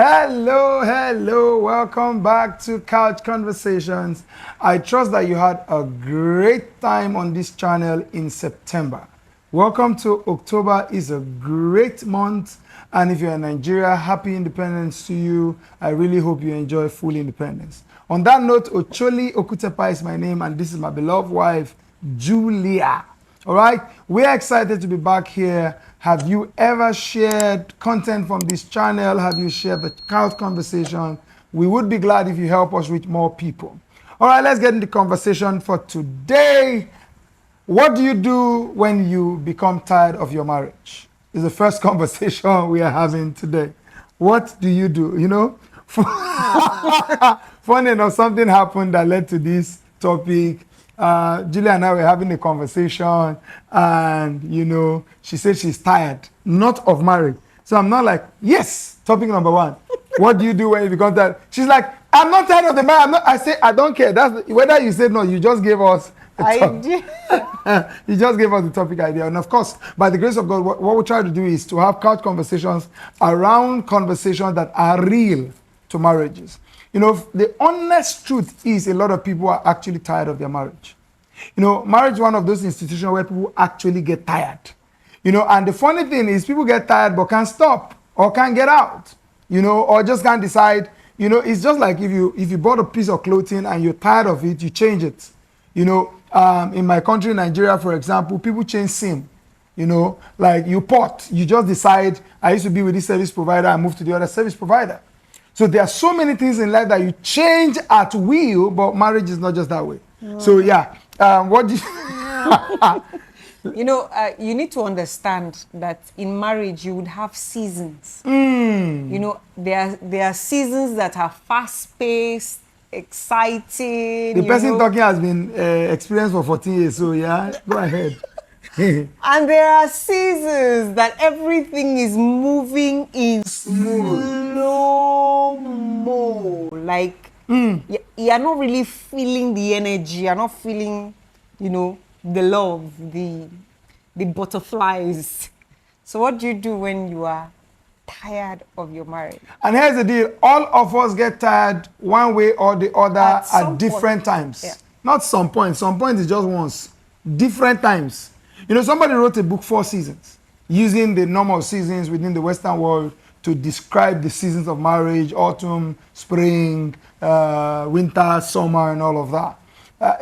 Hello, welcome back to Couch Conversations. I trust that you had a great time on this channel in September. Welcome to October. Is a great month, and if you're in Nigeria, happy independence to you. I really hope you enjoy full independence. On that note, Ocholi Okutepa is my name, and this is my beloved wife, Julia. All right, we're excited to be back here. Have you ever shared content from this channel? Have you shared the Couch Conversation? We would be glad if you help us reach more people. All right, let's get into the conversation for today. What do you do when you become tired of your marriage? Is the first conversation we are having today. What do you do? You know, funny enough, something happened that led to this topic. Julia and I were having a conversation, and you know, she said she's tired, not of marriage. So I'm not like, yes, topic number one. What do you do when you become tired? She's like, I'm not tired of the marriage. I say, I don't care. That's whether you said no, you just gave us you just gave us the topic idea. And of course, by the grace of God, what we try to do is to have couch conversations around conversations that are real to marriages. You know, the honest truth is a lot of people are actually tired of their marriage. You know, marriage is one of those institutions where people actually get tired. You know, and the funny thing is people get tired but can't stop or can't get out, you know, or just can't decide. You know, it's just like if you bought a piece of clothing and you're tired of it, you change it. You know, in my country, Nigeria, for example, people change SIM. You know, like you port, you just decide, I used to be with this service provider, I moved to the other service provider. So there are so many things in life that you change at will, but marriage is not just that way. So yeah, what do you... You know, you need to understand that in marriage you would have seasons. You know, there are seasons that are fast-paced, exciting. The person talking has been experienced for 14 years, so yeah, go ahead. And there are seasons that everything is moving in slow-mo. Like, you're not really feeling the energy. You're not feeling, you know, the love, the butterflies. So what do you do when you are tired of your marriage? And here's the deal. All of us get tired one way or the other at different times. Yeah. Not some point. Some point is just once. Different times. You know, somebody wrote a book, 4 Seasons, using the normal seasons within the Western world to describe the seasons of marriage: autumn, spring, winter, summer, and all of that.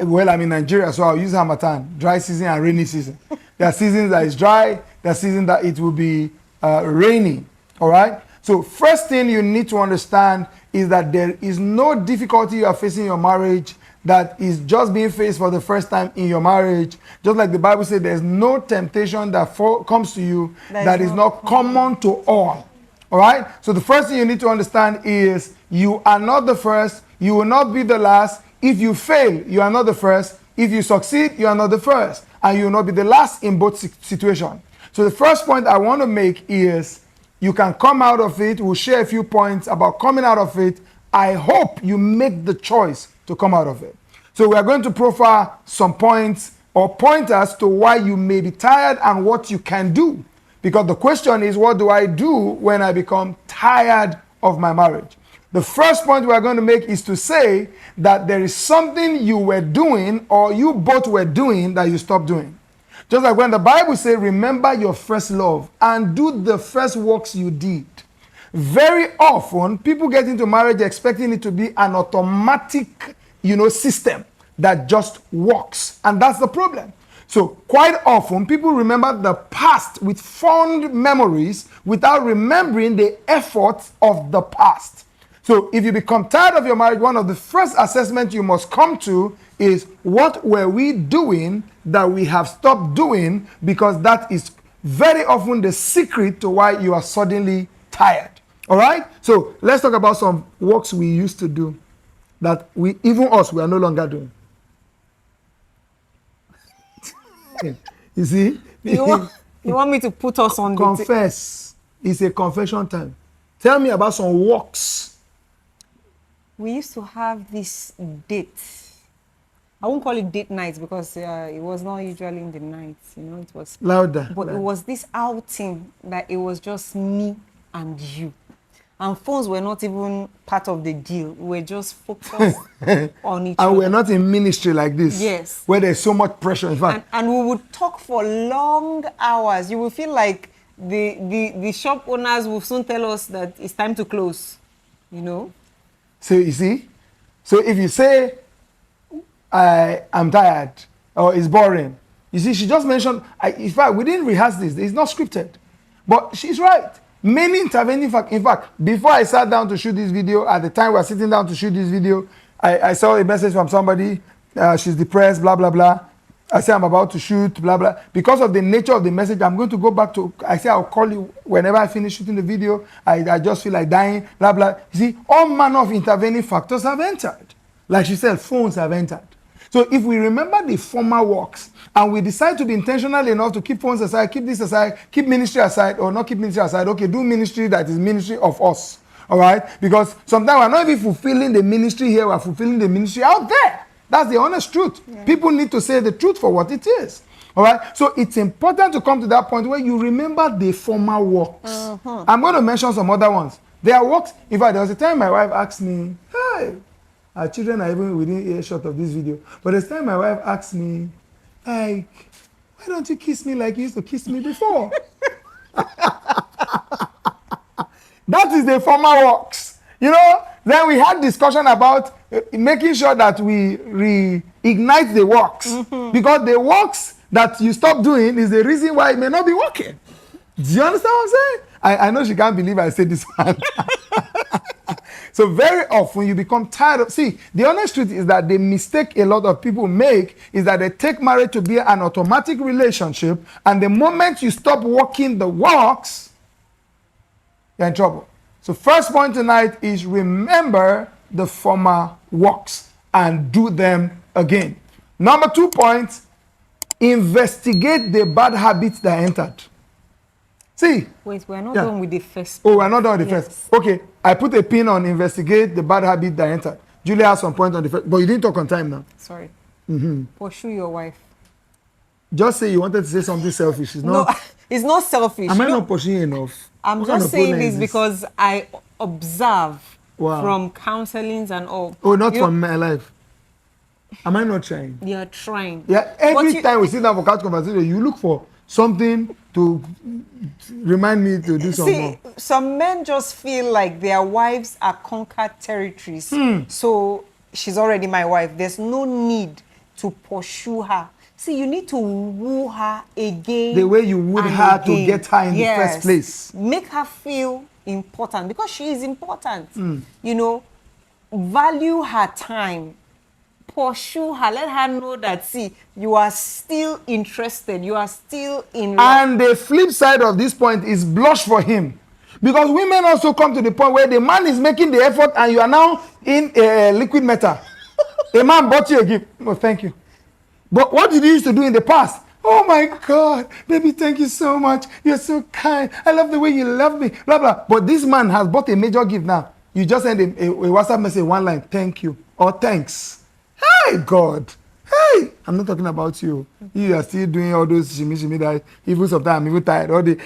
Well, I'm in Nigeria, so I'll use Harmattan, dry season and rainy season. There are seasons that is dry, there are seasons that it will be rainy, all right? So first thing you need to understand is that there is no difficulty you are facing in your marriage that is just being faced for the first time in your marriage. Just like the Bible said, there's no temptation that comes to you that is not common to all. All right? So the first thing you need to understand is you are not the first. You will not be the last. If you fail, you are not the first. If you succeed, you are not the first. And you will not be the last in both situations. So the first point I want to make is you can come out of it. We'll share a few points about coming out of it. I hope you make the choice to come out of it. So we are going to profile some points or pointers to why you may be tired and what you can do. Because the question is, what do I do when I become tired of my marriage? The first point we are going to make is to say that there is something you were doing or you both were doing that you stopped doing. Just like when the Bible says, remember your first love and do the first works you did. Very often, people get into marriage expecting it to be an automatic, you know, system that just works. And that's the problem. So quite often, people remember the past with fond memories without remembering the efforts of the past. So if you become tired of your marriage, one of the first assessments you must come to is, what were we doing that we have stopped doing? Because that is very often the secret to why you are suddenly tired. All right? So let's talk about some works we used to do that we are no longer doing. You see? You want me to put us on confess. It's a confession time. Tell me about some works. We used to have this date. I won't call it date night because it was not usually in the night. You know, it was louder. But it was this outing that it was just me and you. And phones were not even part of the deal. We were just focused on each other. And we're not in ministry like this. Yes. Where there's so much pressure. In fact. And we would talk for long hours. You will feel like the shop owners will soon tell us that it's time to close. You know? So you see? So if you say, I'm tired, or it's boring, you see, she just mentioned, in fact, we didn't rehearse this. It's not scripted. But she's right. Many intervening factors. In fact, before I sat down to shoot this video, at the time we were sitting down to shoot this video, I saw a message from somebody, she's depressed, blah, blah, blah. I say I'm about to shoot, blah, blah. Because of the nature of the message, I'm going to go back to, I say I'll call you whenever I finish shooting the video. I just feel like dying, blah, blah. You see, all manner of intervening factors have entered. Like she said, phones have entered. So if we remember the former works, and we decide to be intentional enough to keep phones aside, keep this aside, keep ministry aside, or not keep ministry aside, okay, do ministry that is ministry of us, all right? Because sometimes we're not even fulfilling the ministry here, we're fulfilling the ministry out there. That's the honest truth. Yeah. People need to say the truth for what it is, all right? So it's important to come to that point where you remember the former works. I'm going to mention some other ones. There are works. In fact, there was a time my wife asked me, hey, our children are even within earshot of this video, but there's time my wife asked me, like, why don't you kiss me like you used to kiss me before? That is the former works. You know, then we had discussion about making sure that we reignite the works. Because the works that you stop doing is the reason why it may not be working. Do you understand what I'm saying? I know she can't believe I said this one. So very often you become tired of, see, the honest truth is that the mistake a lot of people make is that they take marriage to be an automatic relationship, and the moment you stop working the works, you're in trouble. So first point tonight is remember the former works and do them again. Number 2 point, investigate the bad habits that entered. See. Wait, we're not done with the first. Oh, we're not done with the first. Okay, I put a pin on investigate the bad habit that entered. Julia has some point on the first, but you didn't talk on time now. Sorry. Pursue your wife. Just say you wanted to say something selfish. It's not. No, it's not selfish. Am I not pushing enough? I'm just saying this because I observe from counselings and all. Oh, not from my life. Am I not trying? You're trying. Yeah, every time we sit down for couch conversation, you look for something to remind me to do some more. Some men just feel like their wives are conquered territories. So she's already my wife. There's no need to pursue her. See, you need to woo her again. The way you wooed her to get her in the first place. Make her feel important because she is important. You know, value her time. Pursue her, let her know that, see, you are still interested, you are still in love. And the flip side of this point is blush for him. Because women also come to the point where the man is making the effort and you are now in liquid metal. The man bought you a gift. Oh, thank you. But what did you used to do in the past? Oh my God, baby, thank you so much. You're so kind. I love the way you love me, blah, blah. But this man has bought a major gift now. You just send a WhatsApp message, one line, thank you, or thanks. Hey, God. Hey, I'm not talking about you. You are still doing all those shimmy that even sometimes I'm even tired all day.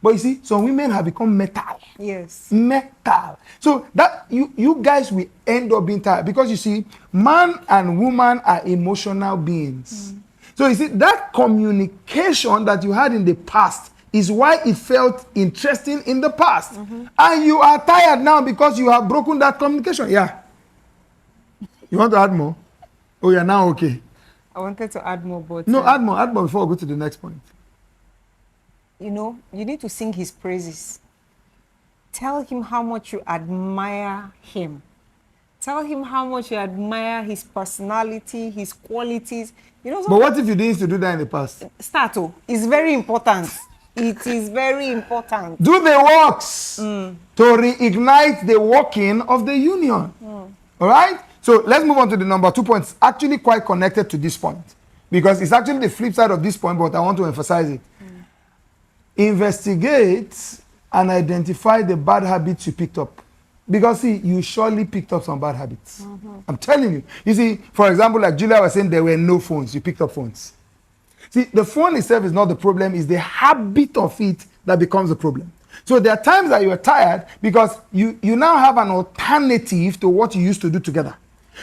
But you see, some women have become metal. Yes. Metal. So that you guys will end up being tired because you see, man and woman are emotional beings. So you see, that communication that you had in the past is why it felt interesting in the past. And you are tired now because you have broken that communication. Yeah. You want to add more? Oh, you're now okay. I wanted to add more, but... No, add more before we go to the next point. You know, you need to sing his praises. Tell him how much you admire him. Tell him how much you admire his personality, his qualities. You know. But what if you didn't do that in the past? Start. It's very important. It is very important. Do the works to reignite the working of the union. All right? So let's move on to the number 2 points. Actually quite connected to this point. Because it's actually the flip side of this point, but I want to emphasize it. Investigate and identify the bad habits you picked up. Because see, you surely picked up some bad habits. I'm telling you. You see, for example, like Julia was saying, there were no phones. You picked up phones. See, the phone itself is not the problem. It's the habit of it that becomes the problem. So there are times that you are tired because you now have an alternative to what you used to do together.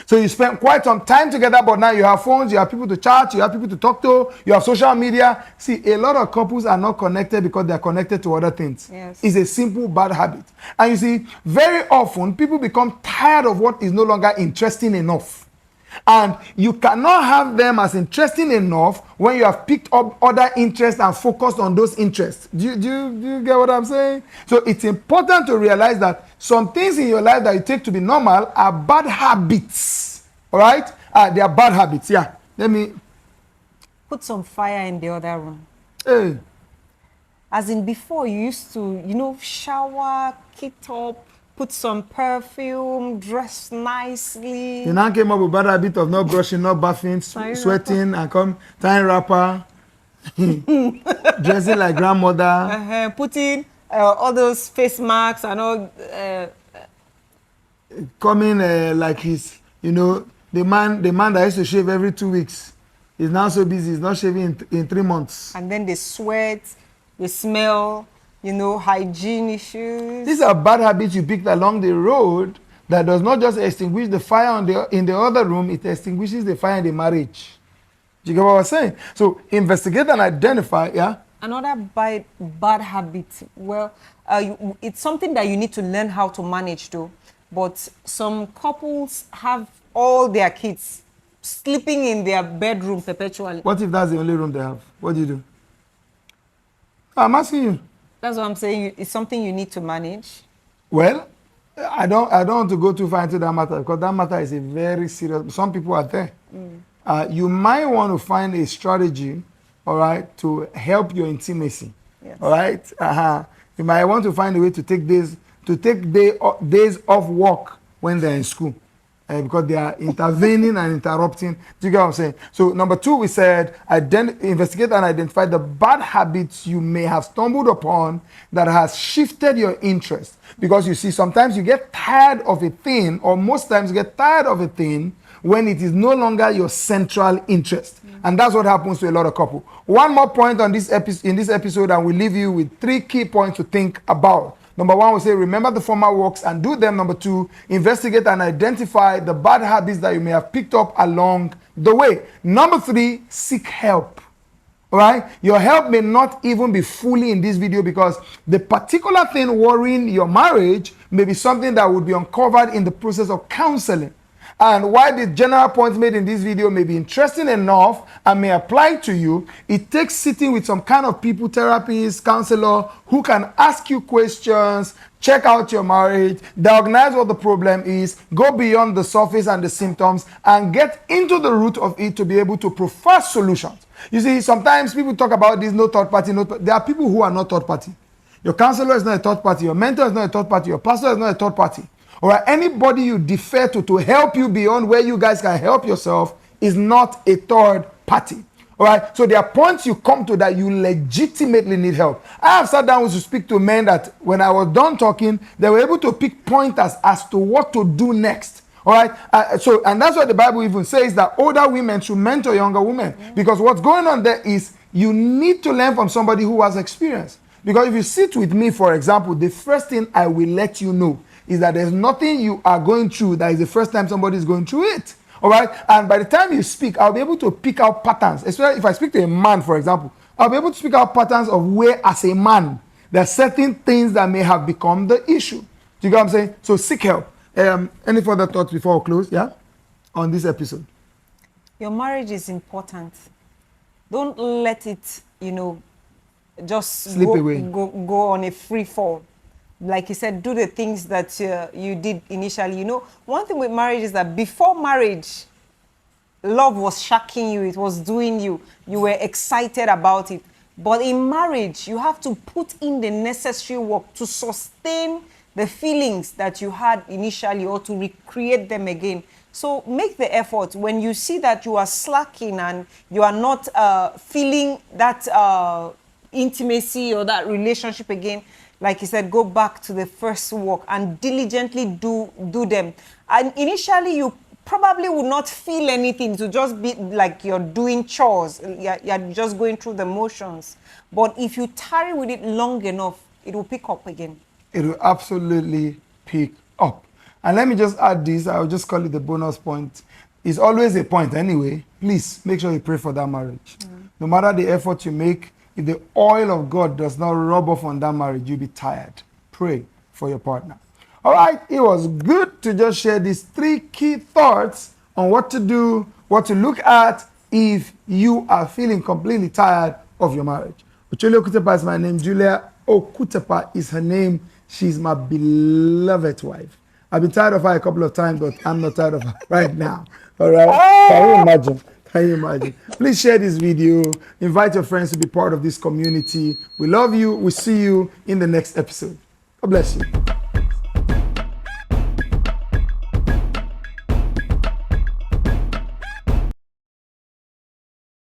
So you spend quite some time together, but now you have phones, you have people to chat, you have people to talk to, you have social media. See, a lot of couples are not connected because they are connected to other things. Yes. It's a simple bad habit. And you see, very often people become tired of what is no longer interesting enough. And you cannot have them as interesting enough when you have picked up other interests and focused on those interests. Do you get what I'm saying? So it's important to realize that some things in your life that you take to be normal are bad habits. All right? They are bad habits. Yeah. Let me put some fire in the other room. Hey. As in before, you used to, shower, kit up, put some perfume, dress nicely. You now came up with bad habit of not brushing, not bathing, sweating, and tying wrapper, dressing like grandmother. Putting all those face masks and all. Coming like he's, the man that used to shave every 2 weeks is now so busy, he's not shaving in 3 months. And then they sweat, they smell. Hygiene issues. These are bad habits you picked along the road that does not just extinguish the fire in the other room, it extinguishes the fire in the marriage. Do you get what I'm saying? So investigate and identify, yeah? Another bad habit, well, it's something that you need to learn how to manage though. But some couples have all their kids sleeping in their bedroom perpetually. What if that's the only room they have? What do you do? I'm asking you. That's what I'm saying. It's something you need to manage. Well, I don't want to go too far into that matter because that matter is a very serious. Some people are there. You might want to find a strategy, all right, to help your intimacy. Yes. All right. You might want to find a way to take days off work when they're in school. Because they are intervening and interrupting. Do you get what I'm saying? So number 2, we said investigate and identify the bad habits you may have stumbled upon that has shifted your interest. Because you see, sometimes you get tired of a thing, or most times you get tired of a thing when it is no longer your central interest. And that's what happens to a lot of couples. One more point on this in this episode, and we'll leave you with 3 key points to think about. Number 1, we say, remember the former works and do them. Number 2, investigate and identify the bad habits that you may have picked up along the way. Number 3, seek help. All right? Your help may not even be fully in this video because the particular thing worrying your marriage may be something that would be uncovered in the process of counseling. And while the general points made in this video may be interesting enough and may apply to you, it takes sitting with some kind of people, therapist, counselor, who can ask you questions, check out your marriage, diagnose what the problem is, go beyond the surface and the symptoms, and get into the root of it to be able to provide solutions. You see, sometimes people talk about this, no third party, there are people who are not third party. Your counselor is not a third party, your mentor is not a third party, your pastor is not a third party. Or anybody you defer to help you beyond where you guys can help yourself is not a third party. All right. So there are points you come to that you legitimately need help. I have sat down to speak to men that when I was done talking, they were able to pick pointers as to what to do next. All right. And that's what the Bible even says, that older women should mentor younger women. Because what's going on there is you need to learn from somebody who has experience. Because if you sit with me, for example, the first thing I will let you know is that there's nothing you are going through that is the first time somebody is going through it. All right? And by the time you speak, I'll be able to pick out patterns. Especially if I speak to a man, for example, I'll be able to speak out patterns of where, as a man, there are certain things that may have become the issue. Do you get what I'm saying? So seek help. Any further thoughts before we close, yeah? On this episode. Your marriage is important. Don't let it, just slip away. Go on a free fall. Like you said, do the things that you did initially. One thing with marriage is that before marriage, love was shocking you. It was doing you. You were excited about it. But in marriage, you have to put in the necessary work to sustain the feelings that you had initially or to recreate them again. So make the effort. When you see that you are slacking and you are not feeling that intimacy or that relationship again, like you said, go back to the first work and diligently do them. And initially, you probably would not feel anything. To just be like you're doing chores. You're just going through the motions. But if you tarry with it long enough, it will pick up again. It will absolutely pick up. And let me just add this, I'll just call it the bonus point. It's always a point anyway. Please make sure you pray for that marriage. No matter the effort you make, if the oil of God does not rub off on that marriage, you'll be tired. Pray for your partner. All right, it was good to just share these 3 key thoughts on what to do, what to look at if you are feeling completely tired of your marriage. Ocholi Okutepa is my name. Julia Okutepa is her name. She's my beloved wife. I've been tired of her a couple of times, but I'm not tired of her right now. All right? Can you imagine? Can you imagine? Please share this video. Invite your friends to be part of this community. We love you. We'll see you in the next episode. God bless you.